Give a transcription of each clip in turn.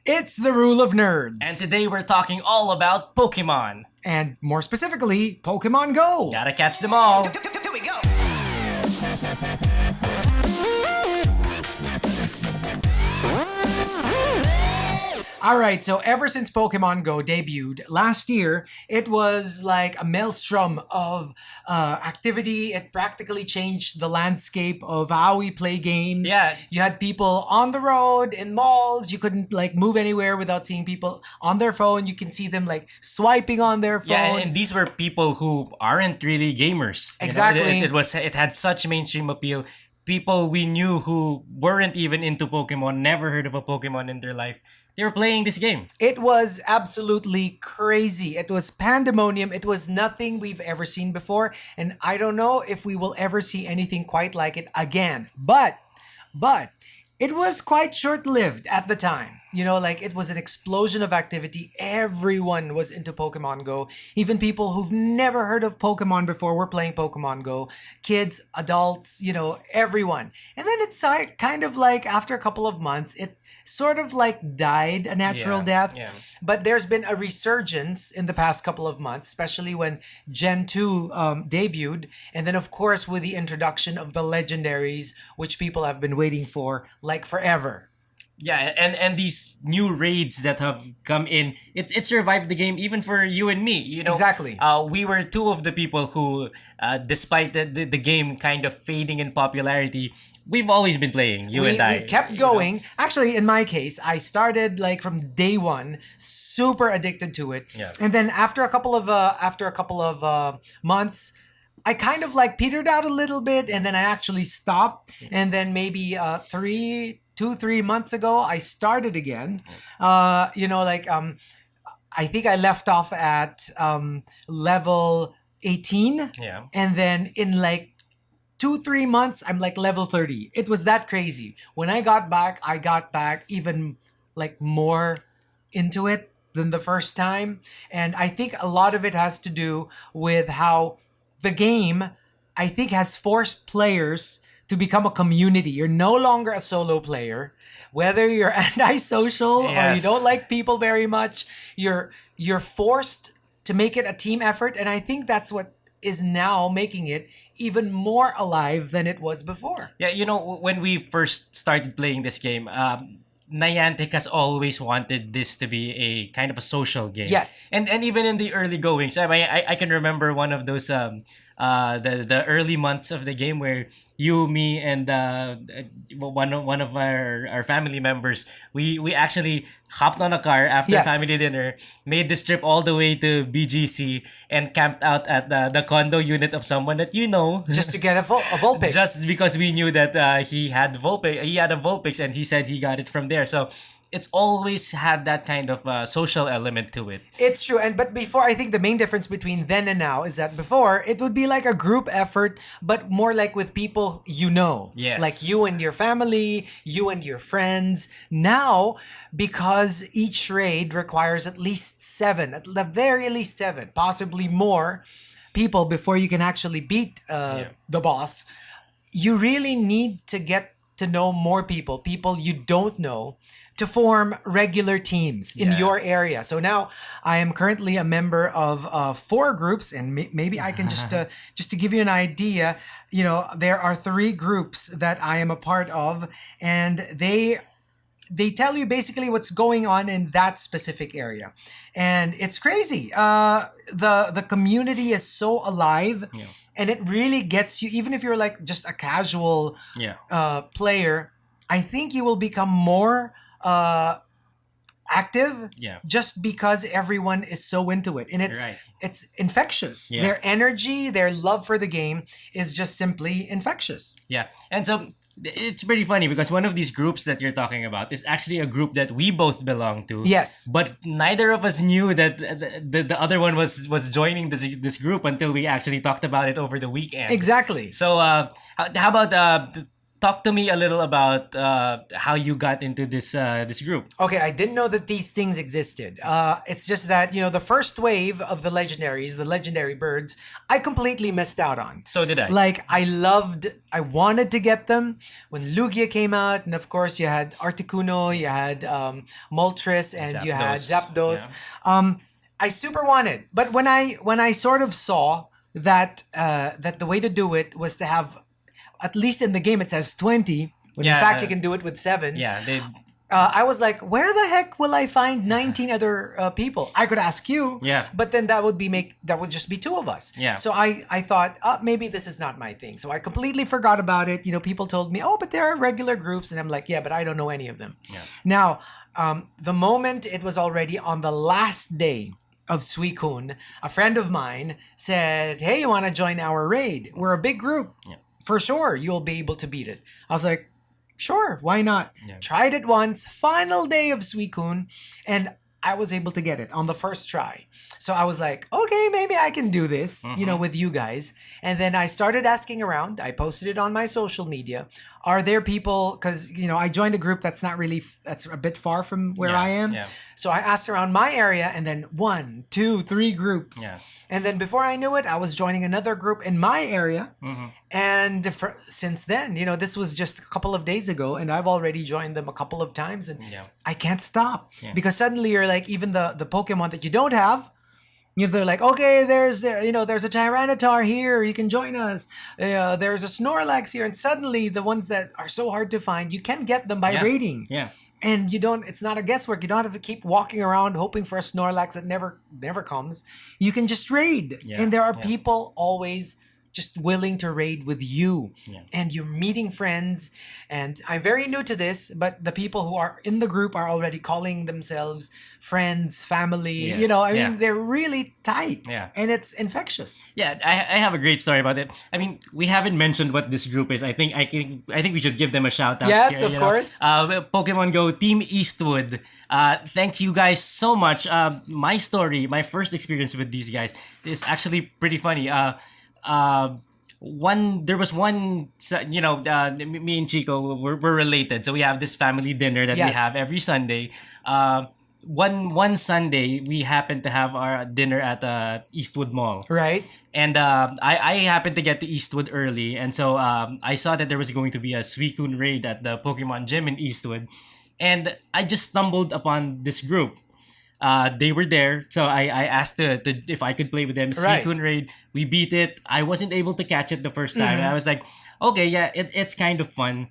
It's the Rule of Nerds. And today we're talking all about Pokemon. And more specifically, Pokemon Go. Gotta catch them all. Here we go. Alright, so ever since Pokemon Go debuted last year, it was like a maelstrom of activity. It practically changed the landscape of how we play games. Yeah. You had people on the road, in malls. You couldn't like move anywhere without seeing people on their phone. You can see them like swiping on their phone. Yeah, and these were people who aren't really gamers. You know, Exactly. it had such mainstream appeal. People we knew who weren't even into Pokemon, never heard of a Pokemon in their life. They were playing this game. It was absolutely crazy. It was pandemonium. It was nothing we've ever seen before. And I don't know if we will ever see anything quite like it again. But it was quite short-lived at the time. You know, like it was an explosion of activity. Everyone was into Pokemon Go. Even people who've never heard of Pokemon before were playing Pokemon Go. Kids, adults, you know, everyone. And then it's kind of like after a couple of months, it sort of like died a natural death. Yeah. But there's been a resurgence in the past couple of months, especially when Gen 2 debuted. And then, of course, with the introduction of the legendaries, which people have been waiting for like forever. Yeah, and these new raids that have come in, it survived the game even for you and me. You know, Exactly. We were two of the people who, despite the game kind of fading in popularity, we've always been playing. You and I. We kept you know? going. Actually, in my case, I started like from day one, super addicted to it. Yeah. And then after a couple of months, I kind of like petered out a little bit, and then I actually stopped. And then maybe 3 months ago, I started again. I think I left off at level 18. Yeah. And then in like 2-3 months, I'm like level 30. It was that crazy. When I got back even like more into it than the first time. And I think a lot of it has to do with how the game, I think, has forced players to become a community. You're no longer a solo player. Whether you're antisocial or you Yes. don't like people very much, you're forced to make it a team effort. And I think that's what is now making it even more alive than it was before. Yeah, you know, when we first started playing this game, Niantic has always wanted this to be a kind of a social game. Yes. And even in the early goings, I can remember one of those the early months of the game where you, me, and one of our family members, we actually hopped on a car after Yes. family dinner, made this trip all the way to BGC, and camped out at the condo unit of someone that you know. Just to get a Vulpix. Just because we knew that he had a Vulpix, and he said he got it from there. So it's always had that kind of social element to it. It's true. But before, I think the main difference between then and now is that before, it would be like a group effort, but more like with people you know. Yes. Like you and your family, you and your friends. Now, because each raid requires at least 7, at the very least 7, possibly more people before you can actually beat the boss, you really need to get to know more people you don't know, to form regular teams in Yeah. your area. So now I am currently a member of 4 groups, and maybe I can just to give you an idea, you know, there are 3 groups that I am a part of, and they tell you basically what's going on in that specific area, and it's crazy. The community is so alive. Yeah. And it really gets you, even if you're like just a casual Yeah. player, I think you will become more active Yeah. just because everyone is so into it. And Right. it's infectious. Yeah. Their energy, their love for the game is just simply infectious. Yeah. And so it's pretty funny because one of these groups that you're talking about is actually a group that we both belong to. Yes. But neither of us knew that the other one was joining this group until we actually talked about it over the weekend. Exactly. So how about talk to me a little about how you got into this group. Okay, I didn't know that these things existed. It's just that, the first wave of the legendaries, the legendary birds, I completely missed out on. So did I. Like, I wanted to get them when Lugia came out, and of course, you had Articuno, you had Moltres, and you had Zapdos. Zapdos. Yeah. I super wanted, but when I sort of saw that the way to do it was to have, at least in the game, it says 20, when in Yeah, fact you can do it with 7. Yeah, they. I was like, where the heck will I find 19 other people? I could ask you, Yeah. but then that would just be two of us. Yeah. So I thought, maybe this is not my thing. So I completely forgot about it. People told me, oh, but there are regular groups, and I'm like, yeah, but I don't know any of them. Yeah. Now, the moment it was already on the last day of Suicune, a friend of mine said, hey, you want to join our raid? We're a big group. Yeah. For sure, you'll be able to beat it. I was like, sure, why not? Yeah. Tried it once, final day of Suicune, and I was able to get it on the first try. So I was like, okay, maybe I can do this, with you guys. And then I started asking around. I posted it on my social media. Are there people, because, I joined a group that's not really, that's a bit far from where Yeah, I am. yeah. So I asked around my area, and then 1, 2, 3 groups. Yeah. And then before I knew it, I was joining another group in my area. And since then, this was just a couple of days ago, and I've already joined them a couple of times, and Yeah. I can't stop. Yeah. Because suddenly you're like, even the Pokemon that you don't have, they're like, okay, there's a Tyranitar here, you can join us. There's a Snorlax here, and suddenly the ones that are so hard to find, you can get them by Yeah. raiding. Yeah. And it's not a guesswork. You don't have to keep walking around hoping for a Snorlax that never comes. You can just raid. Yeah, And there are yeah. people always just willing to raid with you. Yeah. And you're meeting friends. And I'm very new to this, but the people who are in the group are already calling themselves friends, family. Yeah, I mean, yeah. they're really tight. Yeah. And it's infectious. Yeah, I have a great story about it. I mean, we haven't mentioned what this group is. I think we should give them a shout out. Yes, here, of course. Pokemon Go Team Eastwood. Thank you guys so much. My story, my first experience with these guys is actually pretty funny. There was one, me and Chico, we're related, so we have this family dinner that we Yes. have every Sunday. One Sunday we happened to have our dinner at Eastwood Mall, Right? and I happened to get to Eastwood early, and so I saw that there was going to be a Suicune raid at the Pokemon Gym in Eastwood, and I just stumbled upon this group. They were there, so I asked if I could play with them. Right. Suicune raid, we beat it. I wasn't able to catch it the first time. I was like, okay, yeah, it's kind of fun.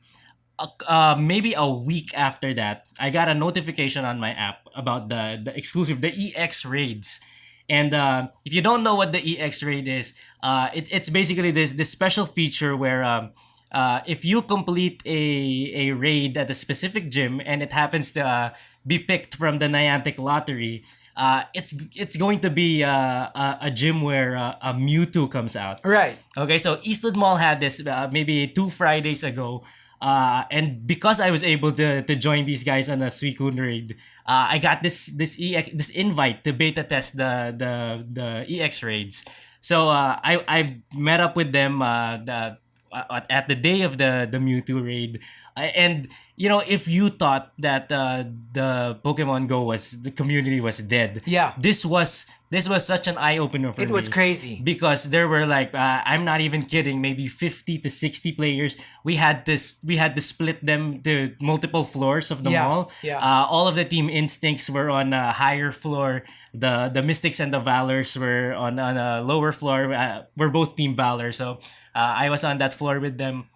Maybe a week after that, I got a notification on my app about the exclusive, the EX raids. And if you don't know what the EX raid is, it's basically this special feature where if you complete a raid at a specific gym and it happens to be picked from the Niantic lottery, it's going to be a gym where a Mewtwo comes out. Right. Okay, so Eastwood Mall had this maybe 2 Fridays ago. And because I was able to join these guys on a Suicune raid, I got this invite to beta test the EX raids. So I met up with them at the day of the Mewtwo raid. And if you thought that the Pokemon Go the community was dead, Yeah. this was such an eye opener for me. It was crazy. Because there were like I'm not even kidding, maybe 50 to 60 players. We had to split them to multiple floors of the Yeah, mall. yeah. All of the Team Instincts were on a higher floor. The Mystics and the Valors were on a lower floor. We're both Team Valor, so I was on that floor with them.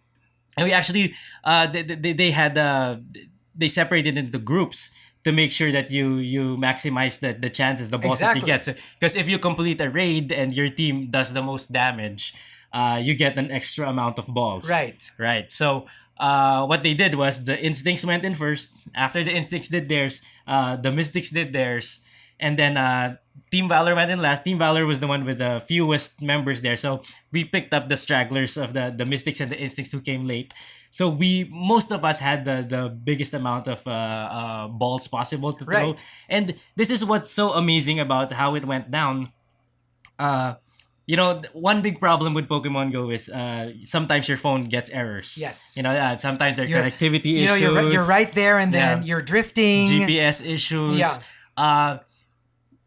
And we actually they had they separated into groups to make sure that you maximize the chances, the balls that you Exactly. get. So because if you complete a raid and your team does the most damage, you get an extra amount of balls. Right. Right. So what they did was the Instincts went in first. After the Instincts did theirs, the Mystics did theirs. And then Team Valor went in last. Team Valor was the one with the fewest members there. So we picked up the stragglers of the Mystics and the Instincts who came late. So most of us had the biggest amount of balls possible to throw. Right. And this is what's so amazing about how it went down. one big problem with Pokemon Go is sometimes your phone gets errors. Yes. Sometimes there are You're connectivity you're issues. right there, and then Yeah. you're drifting. GPS issues. Yeah. Uh,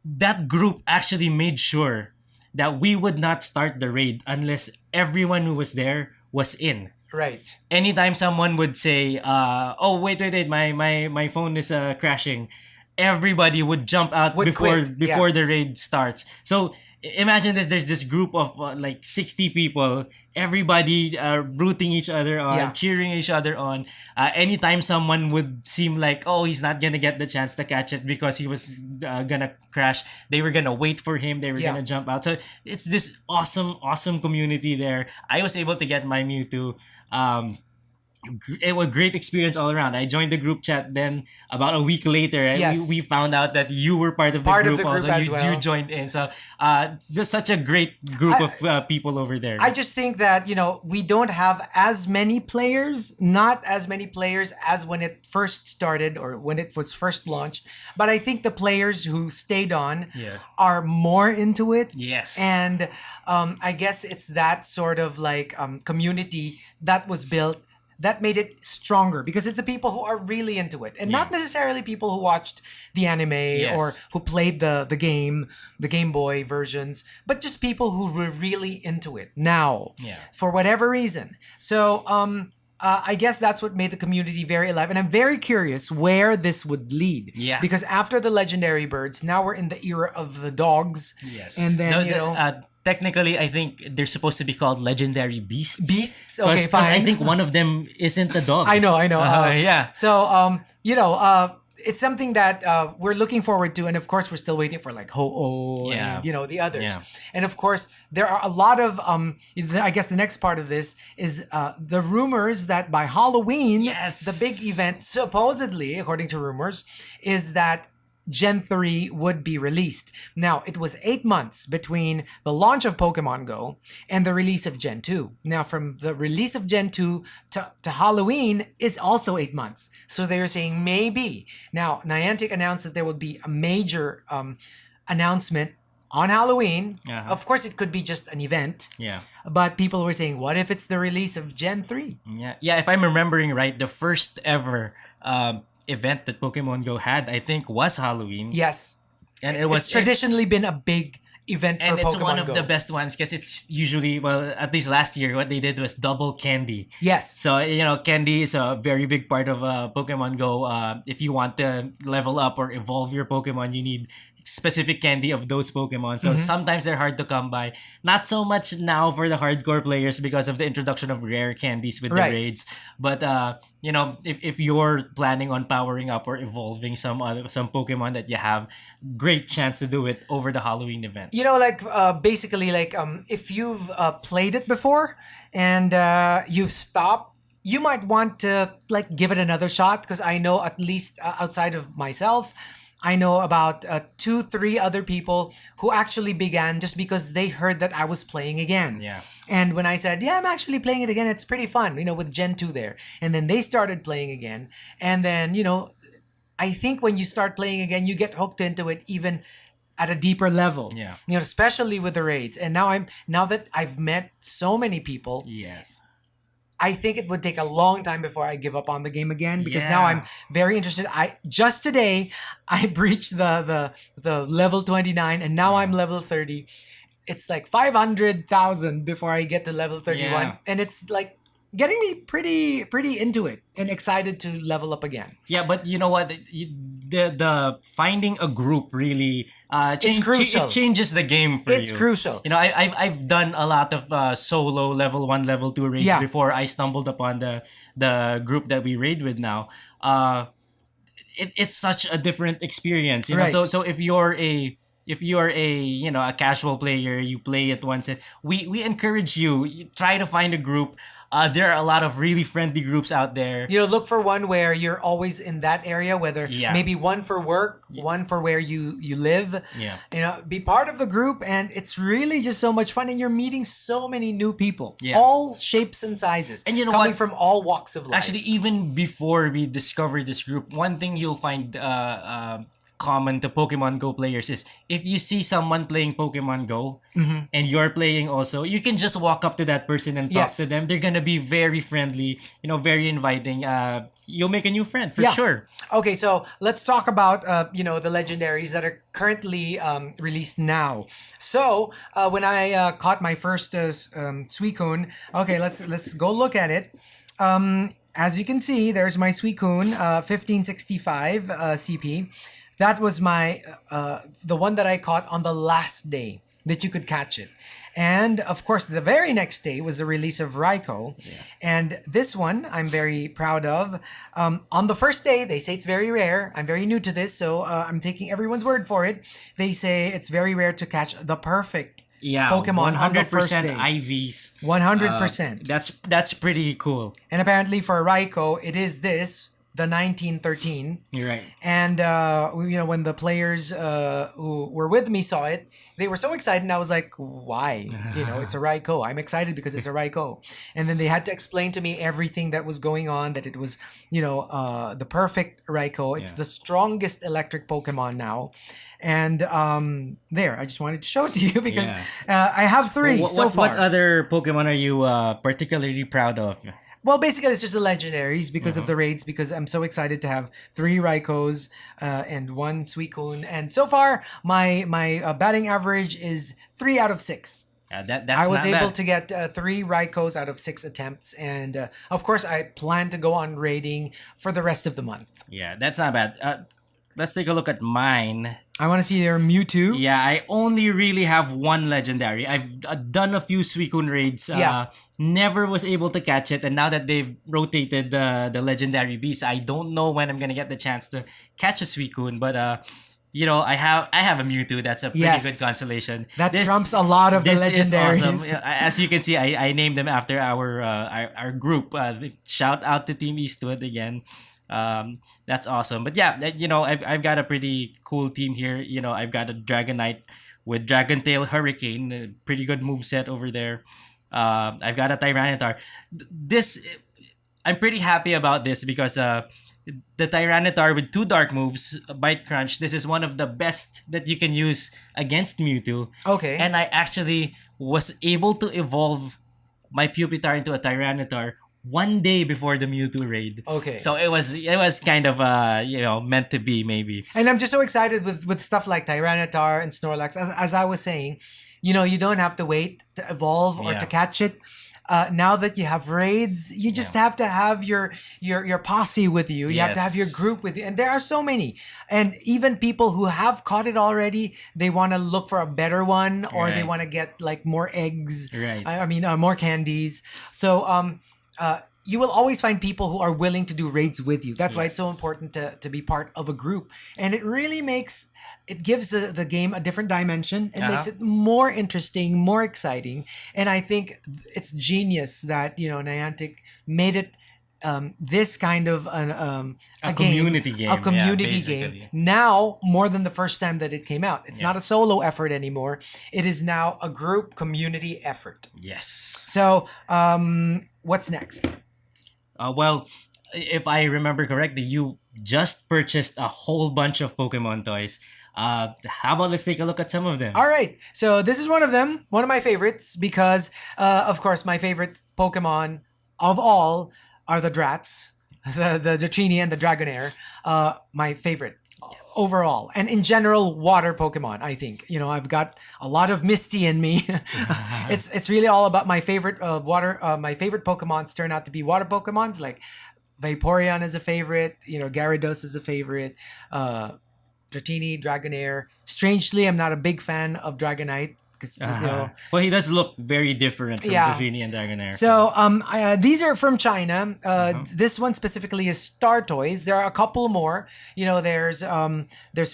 that group actually made sure that we would not start the raid unless everyone who was there was in. Right. Anytime someone would say, "Oh, wait, my phone is crashing," everybody would jump out Would before quit. Yeah. before the raid starts. So imagine this: there's this group of like 60 people, everybody rooting each other on, Yeah. cheering each other on. Anytime someone would seem like, oh, he's not gonna get the chance to catch it because he was gonna crash, they were gonna wait for him. They were Yeah. gonna jump out. So it's this awesome community there. I was able to get my Mewtwo. Um, it was a great experience all around. I joined the group chat. Then about a week later, Yes. we found out that you were part of the Part of group. the group Also, as you well. joined in. So just such a great group of people over there. I just think that, we don't have as many players, not as many players as when it first started or when it was first launched. But I think the players who stayed on Yeah. are more into it. Yes. And I guess it's that sort of like community that was built that made it stronger because it's the people who are really into it and not necessarily people who watched the anime Yes. or who played the Game Boy versions, but just people who were really into it now Yeah. for whatever reason. So I guess that's what made the community very alive, and I'm very curious where this would lead. Yeah. Because after the legendary birds, now we're in the era of the dogs. Yes. And then technically, I think they're supposed to be called legendary beasts. beasts. Okay, 'Cause I fine. think one of them isn't a dog. I know. Yeah. So, it's something that we're looking forward to, and of course, we're still waiting for like Ho-Oh Yeah. and the others. Yeah. And of course, there are a lot of I guess the next part of this is the rumors that by Halloween, Yes. the big event, supposedly, according to rumors, is that Gen 3 would be released. Now, it was 8 months between the launch of Pokemon Go and the release of Gen 2. Now, from the release of Gen 2 to Halloween is also 8 months. So they're saying maybe. Now, Niantic announced that there would be a major announcement on Halloween. Uh-huh. Of course, it could be just an event. Yeah. But people were saying, what if it's the release of Gen 3? Yeah. If I'm remembering right, the first ever event that Pokemon Go had, I think, was Halloween. Yes. And it was It's traditionally been a big event for and it's Pokemon one of Go. the best ones because it's usually, well, at least last year, what they did was double candy. Yes. So, candy is a very big part of Pokemon Go. If you want to level up or evolve your Pokemon, you need specific candy of those Pokemon. So sometimes they're hard to come by. Not so much now for the hardcore players because of the introduction of rare candies with Right. the raids. But if you're planning on powering up or evolving some Pokemon that you have, great chance to do it over the Halloween event. Basically, if you've played it before and you've stopped, you might want to give it another shot because I know at least outside of myself, I know about 2-3 other people who actually began just because they heard that I was playing again. Yeah. And when I said, yeah, I'm actually playing it again, it's pretty fun, with Gen 2 there. And then they started playing again. And then, I think when you start playing again, you get hooked into it even at a deeper level. Yeah. Especially with the raids. And now that I've met so many people, Yes. I think it would take a long time before I give up on the game again because now Yeah. I'm very interested. I just today I breached the level 29 and now I'm level 30. It's like 500,000 before I get to level 31 Yeah. and it's like getting me pretty into it and excited to level up again. Yeah, but you know what? The finding a group really crucial. It changes the game for you. It's crucial. I've done a lot of solo level 1, level 2 raids Yeah. before I stumbled upon the group that we raid with now. It's such a different experience. Right. So if you're a casual player, you play it once. We encourage you try to find a group. There are a lot of really friendly groups out there. Look for one where you're always in that area, whether Yeah. maybe one for work, one for where you live. Yeah. Be part of the group, and it's really just so much fun, and you're meeting so many new people, Yeah. all shapes and sizes, And you know coming what? from all walks of life. Actually, even before we discovered this group, one thing you'll find common to Pokemon Go players is if you see someone playing Pokemon Go and you're playing also, you can just walk up to that person and talk to Yes. them. They're gonna be very friendly, very inviting. You'll make a new friend for Yeah. sure. Okay, so let's talk about the legendaries that are currently released now. So when I caught my first Suicune, okay, let's go look at it. As you can see, there's my Suicune 1565 CP. That was my the one that I caught on the last day that you could catch it. And of course, the very next day was the release of Raikou. And this one I'm very proud of. On the first day, they say it's very rare. I'm very new to this, so I'm taking everyone's word for it. They say it's very rare to catch the perfect Yeah, Pokemon on the first 100% day. IVs. 100%. That's pretty cool. And apparently for Raikou, it is this, the 1913. You're right. And when the players who were with me saw it, they were so excited. And I was like, "Why? It's a Raikou. I'm excited because it's a Raikou." And then they had to explain to me everything that was going on. That it was, the perfect Raikou. It's Yeah. the strongest electric Pokemon now. And there, I just wanted to show it to you because Yeah. I have three What, so what, far. what other Pokemon are you particularly proud of? Well, basically, it's just the legendaries because of the raids. Because I'm so excited to have three Raikos and one Suicune, and so far my batting average is 3 out of 6. That's I was not able bad. to get three Raikos out of 6 attempts, and of course, I plan to go on raiding for the rest of the month. Yeah, that's not bad. Let's take a look at mine. I want to see your Mewtwo. Yeah, I only really have one legendary. I've done a few Suicune raids. Yeah. Never was able to catch it, and now that they've rotated the legendary beast, I don't know when I'm gonna get the chance to catch a Suicune. But I have a Mewtwo. That's a pretty Yes. good consolation. That trumps a lot of the This is legendaries. awesome. Yeah, As you can see, I named them after our group. Shout out to Team Eastwood again. That's awesome. But yeah, I've got a pretty cool team here. I've got a Dragonite with Dragon Tail Hurricane, a pretty good move set over there. I've got a Tyranitar. This I'm pretty happy about this because the Tyranitar with two dark moves, Bite Crunch. This is one of the best that you can use against Mewtwo. Okay. And I actually was able to evolve my Pupitar into a Tyranitar one day before the Mewtwo raid. Okay. So it was kind of meant to be maybe. And I'm just so excited with stuff like Tyranitar and Snorlax. As I was saying, you don't have to wait to evolve or Yeah. to catch it. Now that you have raids, you just have to have your posse with you. You have to have your Yes. group with you, and there are so many. And even people who have caught it already, they want to look for a better one, or they Right. want to get like more eggs. Right. I mean, more candies. So you will always find people who are willing to do raids with you. That's why it's so Yes. important to be part of a group. And it really gives the game a different dimension. It makes it more interesting, more exciting. And I think it's genius that, Niantic made it this kind of A game, community game. a Yeah, community game. basically. Now, more than the first time that it came out. It's Yeah. not a solo effort anymore. It is now a group community effort. Yes. So, what's next? Well, if I remember correctly, you just purchased a whole bunch of Pokemon toys. How about let's take a look at some of them? All right. So this is one of them, one of my favorites, because, of course, my favorite Pokemon of all are the Drats, the Dratini and the Dragonair. My favorite overall, and in general, water Pokemon. I think I've got a lot of Misty in me. It's really all about my favorite water. My favorite Pokemons turn out to be water Pokemons. Like Vaporeon is a favorite. Gyarados is a favorite. Dratini, Dragonair. Strangely, I'm not a big fan of Dragonite because Well, he does look very different from Yeah. Dratini and Dragonair. So these are from China. This one specifically is Star Toys. There are a couple more. There's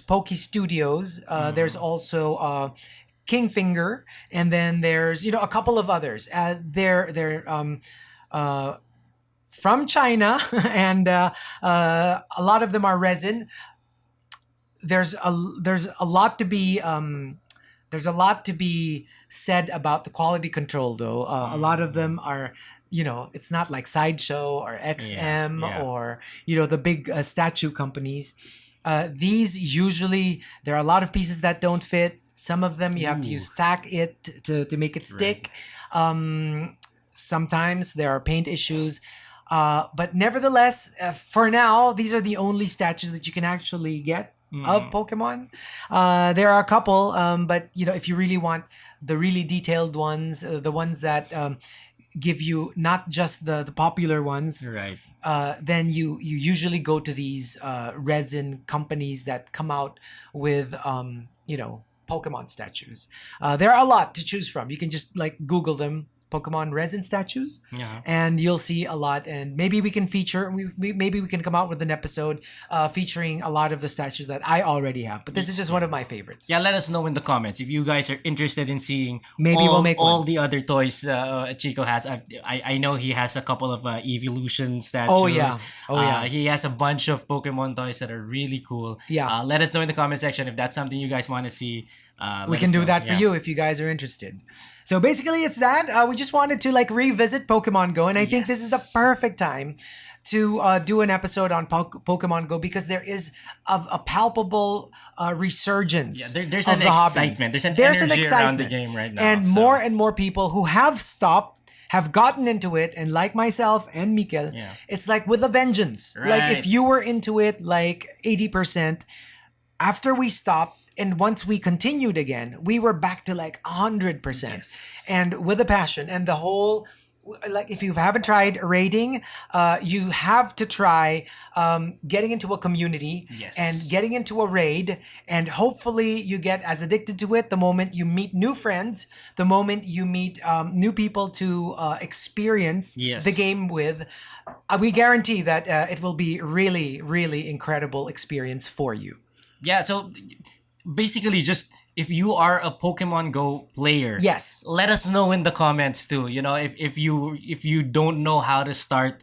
Poke Studios. There's also Kingfinger, and then there's a couple of others. They're from China, and a lot of them are resin. There's a lot to be said about the quality control, though. A lot of them are, it's not like Sideshow or XM Yeah. or the big statue companies. These usually, there are a lot of pieces that don't fit. Some of them you have to Ooh. use stack it to make it stick. Sometimes there are paint issues. But nevertheless, for now, these are the only statues that you can actually get of Pokemon. There are a couple, but if you really want the really detailed ones, the ones that give you not just the popular ones, Right. then you usually go to these resin companies that come out with Pokemon statues. There are a lot to choose from. You can just like Google them, Pokemon resin statues, Yeah. and you'll see a lot. And maybe we can feature, maybe we can come out with an episode featuring a lot of the statues that I already have. But this is just one of my favorites. Yeah, let us know in the comments if you guys are interested in seeing Maybe all, we'll make all one. the other toys Chico has. I know he has a couple of evolution statues. Oh, yeah. Oh, yeah. He has a bunch of Pokemon toys that are really cool. Yeah. Let us know in the comment section if that's something you guys want to see. We Let can us do know. that for Yeah. you if you guys are interested. So basically, it's that. We just wanted to like revisit Pokemon Go, and I think this is the Yes. perfect time to do an episode on Pokemon Go because there is a palpable resurgence Yeah, there's of an the hobby. excitement. There's an energy around the game right now. and so- more and more people who have stopped have gotten into it, and like myself and Mikel, Yeah. it's like with a vengeance. Like if Right. you were into it like 80%, after we stopped and once we continued again, we were back to like 100%. Yes. And with a passion and the whole, like if you haven't tried raiding, you have to try getting into a community Yes. and getting into a raid, and hopefully you get as addicted to it the moment you meet new friends, the moment you meet new people to experience Yes. the game with. We guarantee that it will be really, really incredible experience for you. Yeah, so basically just if you are a Pokemon Go player, Yes. let us know in the comments too. If you don't know how to start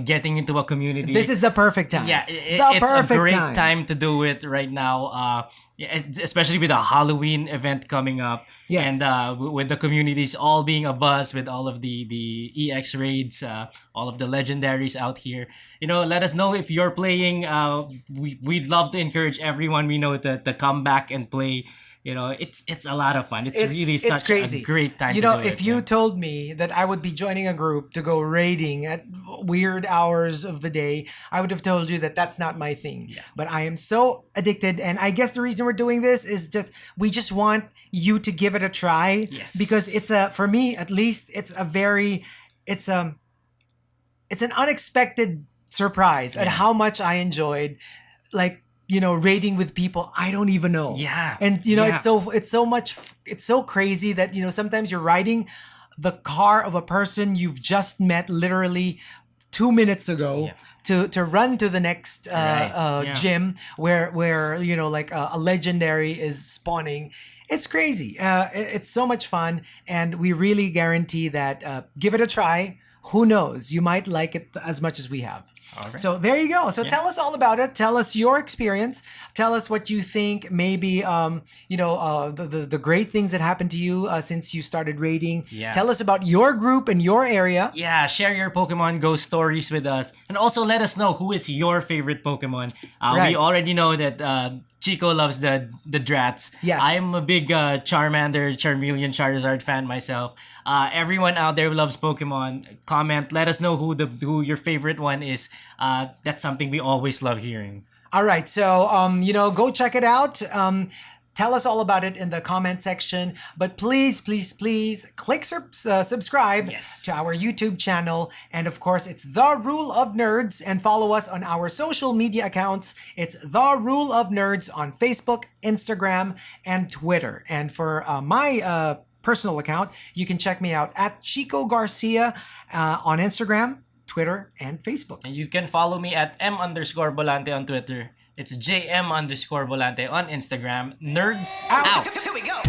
getting into a community, This is the perfect time. yeah, the it's perfect a great time to do it right now. Yeah, especially with a Halloween event coming up, Yes. and with the communities all being abuzz with all of the EX raids, all of the legendaries out here. Let us know if you're playing. We'd love to encourage everyone we know to come back and play. It's a lot of fun. It's really such crazy. a great time. If you told me that I would be joining a group to go raiding at weird hours of the day, I would have told you that that's not my thing. Yeah. But I am so addicted, and I guess the reason we're doing this is just we just want you to give it a try. Yes. Because for me at least, it's an unexpected surprise at how much I enjoyed, like, raiding with people I don't even know. Yeah. And Yeah. it's so crazy that sometimes you're riding the car of a person you've just met literally 2 minutes ago to run to the next Right. Yeah. gym where like a legendary is spawning. It's crazy. It's so much fun, and we really guarantee that give it a try. Who knows? You might like it as much as we have. All right. So there you go. So tell us all about it. Tell us your experience. Tell us what you think. Maybe the great things that happened to you since you started raiding. Yeah. Tell us about your group and your area. Yeah, share your Pokemon Go stories with us. And also let us know who is your favorite Pokemon. Right. We already know that Chico loves the Drats. Yes. I'm a big Charmander, Charmeleon, Charizard fan myself. Everyone out there who loves Pokemon, comment. Let us know who your favorite one is. That's something we always love hearing. All right. So go check it out. Tell us all about it in the comment section. But please, please, please click subscribe Yes. to our YouTube channel. And of course, it's The Rule of Nerds. And follow us on our social media accounts. It's The Rule of Nerds on Facebook, Instagram, and Twitter. And for my personal account, you can check me out at Chico Garcia on Instagram, Twitter, and Facebook. And you can follow me at M_Volante on Twitter. It's JM_Volante on Instagram. Nerds out. Here we go.